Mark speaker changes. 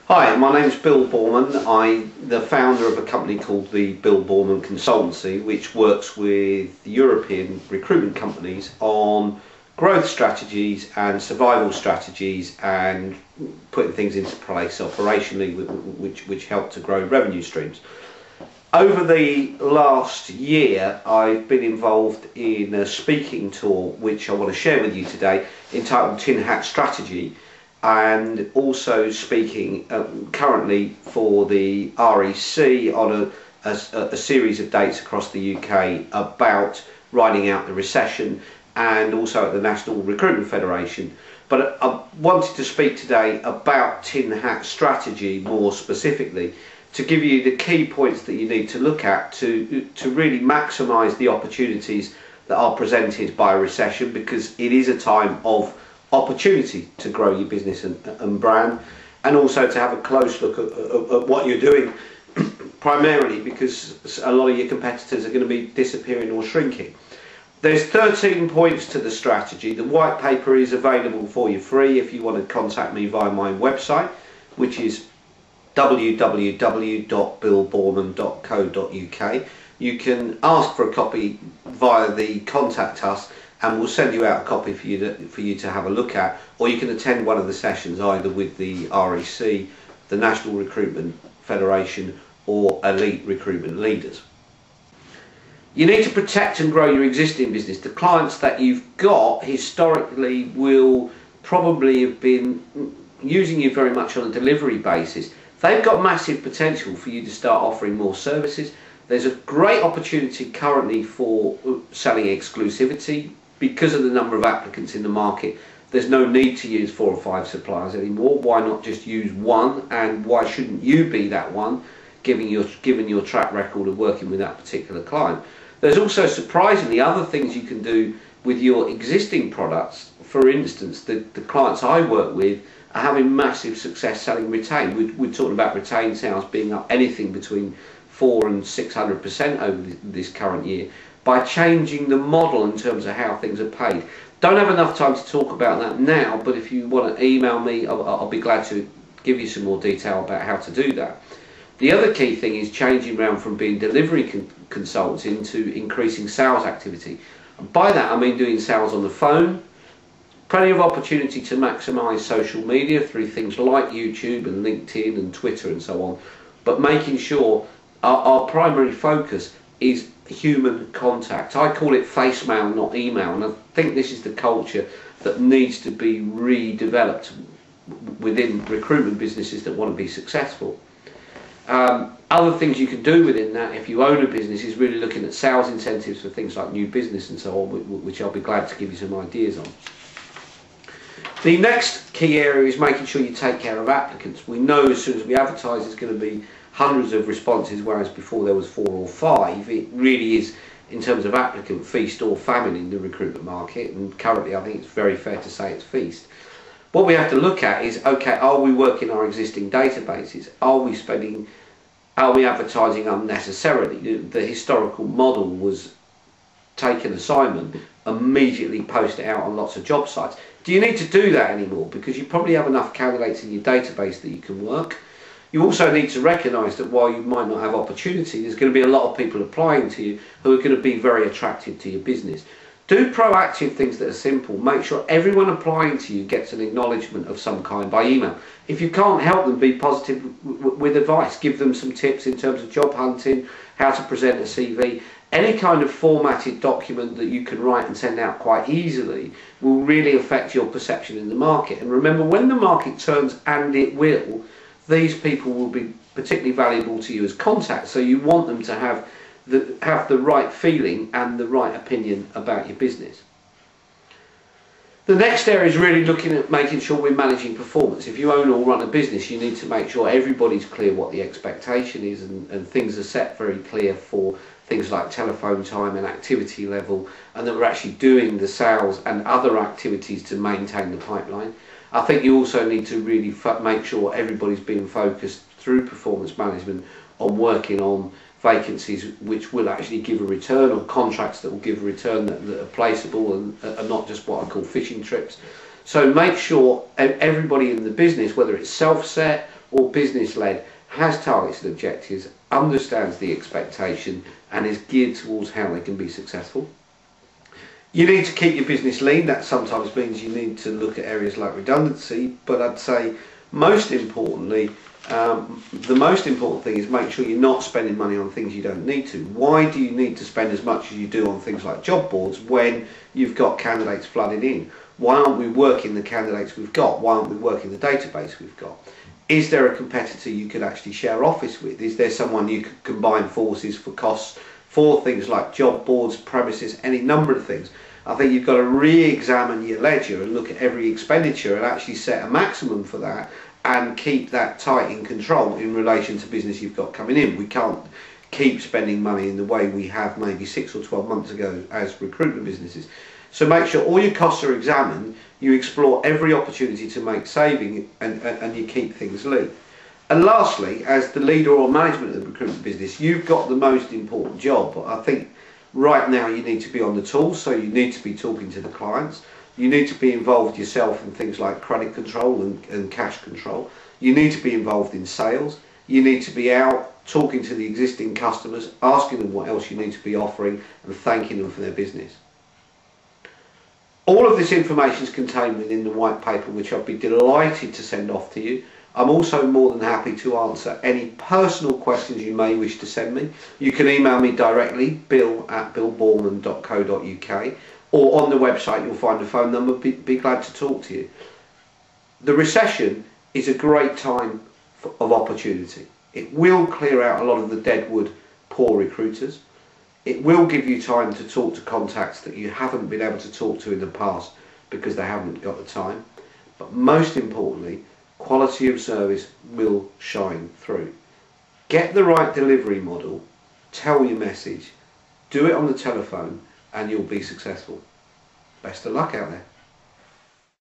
Speaker 1: Hi, my name's Bill Boorman. I'm the founder of a company called the Bill Boorman Consultancy, which works with European recruitment companies on growth strategies and survival strategies and putting things into place operationally which help to grow revenue streams. Over the last year, I've been involved in a speaking tour which I want to share with you today, entitled Tin Hat Strategy, and also speaking currently for the REC on a series of dates across the UK about riding out the recession, and also at the National Recruitment Federation. But I wanted to speak today about Tin Hat Strategy more specifically, to give you the key points that you need to look at to really maximise the opportunities that are presented by a recession, because it is a time of opportunity to grow your business and brand, and also to have a close look at what you're doing, primarily because a lot of your competitors are going to be disappearing or shrinking. There's 13 points to the strategy. The white paper is available for you free if you want to contact me via my website, which is www.billboorman.co.uk. You can ask for a copy via the Contact Us, and we'll send you out a copy for you to have a look at, or you can attend one of the sessions either with the REC, the National Recruitment Federation, or Elite Recruitment Leaders. You need to protect and grow your existing business. The clients that you've got historically will probably have been using you very much on a delivery basis. They've got massive potential for you to start offering more services. There's a great opportunity currently for selling exclusivity. Because of the number of applicants in the market, there's no need to use 4 or 5 suppliers anymore. Why not just use one, and why shouldn't you be that one, given your track record of working with that particular client? There's also surprisingly other things you can do with your existing products. For instance, the clients I work with are having massive success selling retained. We're talking about retained sales being up anything between 400% and 600% over this current year, by changing the model in terms of how things are paid. Don't have enough time to talk about that now, but if you want to email me, I'll be glad to give you some more detail about how to do that. The other key thing is changing around from being delivery consultants into increasing sales activity. And by that I mean doing sales on the phone, plenty of opportunity to maximise social media through things like YouTube and LinkedIn and Twitter and so on, but making sure our primary focus is human contact. I call it face mail, not email, and I think this is the culture that needs to be redeveloped within recruitment businesses that want to be successful. Other things you can do within that, if you own a business, is really looking at sales incentives for things like new business and so on, which I'll be glad to give you some ideas on. The next key area is making sure you take care of applicants. We know as soon as we advertise there's going to be hundreds of responses, whereas before there was 4 or 5. It really is, in terms of applicant, feast or famine in the recruitment market, and currently I think it's very fair to say it's feast. What we have to look at is, okay, are we working our existing databases? Are we advertising unnecessarily? The historical model was take an assignment, immediately post it out on lots of job sites. Do you need to do that anymore? Because you probably have enough candidates in your database that you can work. You also need to recognise that while you might not have opportunity, there's going to be a lot of people applying to you who are going to be very attractive to your business. Do proactive things that are simple. Make sure everyone applying to you gets an acknowledgement of some kind by email. If you can't help them, be positive with advice. Give them some tips in terms of job hunting, how to present a CV. Any kind of formatted document that you can write and send out quite easily will really affect your perception in the market. And remember, when the market turns, and it will, these people will be particularly valuable to you as contacts, so you want them to have the right feeling and the right opinion about your business. The next area is really looking at making sure we're managing performance. If you own or run a business, you need to make sure everybody's clear what the expectation is, and things are set very clear for things like telephone time and activity level, and that we're actually doing the sales and other activities to maintain the pipeline. I think you also need to really make sure everybody's being focused through performance management on working on vacancies which will actually give a return, or contracts that will give a return that are placeable and are not just what I call fishing trips. So make sure everybody in the business, whether it's self-set or business-led, has targets and objectives, understands the expectation, and is geared towards how they can be successful. You need to keep your business lean. That sometimes means you need to look at areas like redundancy, but I'd say most importantly, the most important thing is make sure you're not spending money on things you don't need to. Why do you need to spend as much as you do on things like job boards when you've got candidates flooded in? Why aren't we working the candidates we've got? Why aren't we working the database we've got? Is there a competitor you could actually share office with? Is there someone you could combine forces for costs for things like job boards, premises, any number of things? I think you've got to re-examine your ledger and look at every expenditure and actually set a maximum for that and keep that tight in control in relation to business you've got coming in. We can't keep spending money in the way we have maybe 6 or 12 months ago as recruitment businesses. So make sure all your costs are examined, you explore every opportunity to make saving, and you keep things lean. And lastly, as the leader or management of the recruitment business, you've got the most important job. I think right now you need to be on the tools, so you need to be talking to the clients. You need to be involved yourself in things like credit control and cash control. You need to be involved in sales. You need to be out talking to the existing customers, asking them what else you need to be offering and thanking them for their business. All of this information is contained within the white paper, which I'd be delighted to send off to you. I'm also more than happy to answer any personal questions you may wish to send me. You can email me directly, bill@billboorman.co.uk, or on the website you'll find a phone number. Be glad to talk to you. The recession is a great time of opportunity. It will clear out a lot of the deadwood poor recruiters. It will give you time to talk to contacts that you haven't been able to talk to in the past because they haven't got the time. But most importantly, quality of service will shine through. Get the right delivery model, tell your message, do it on the telephone, and you'll be successful. Best of luck out there.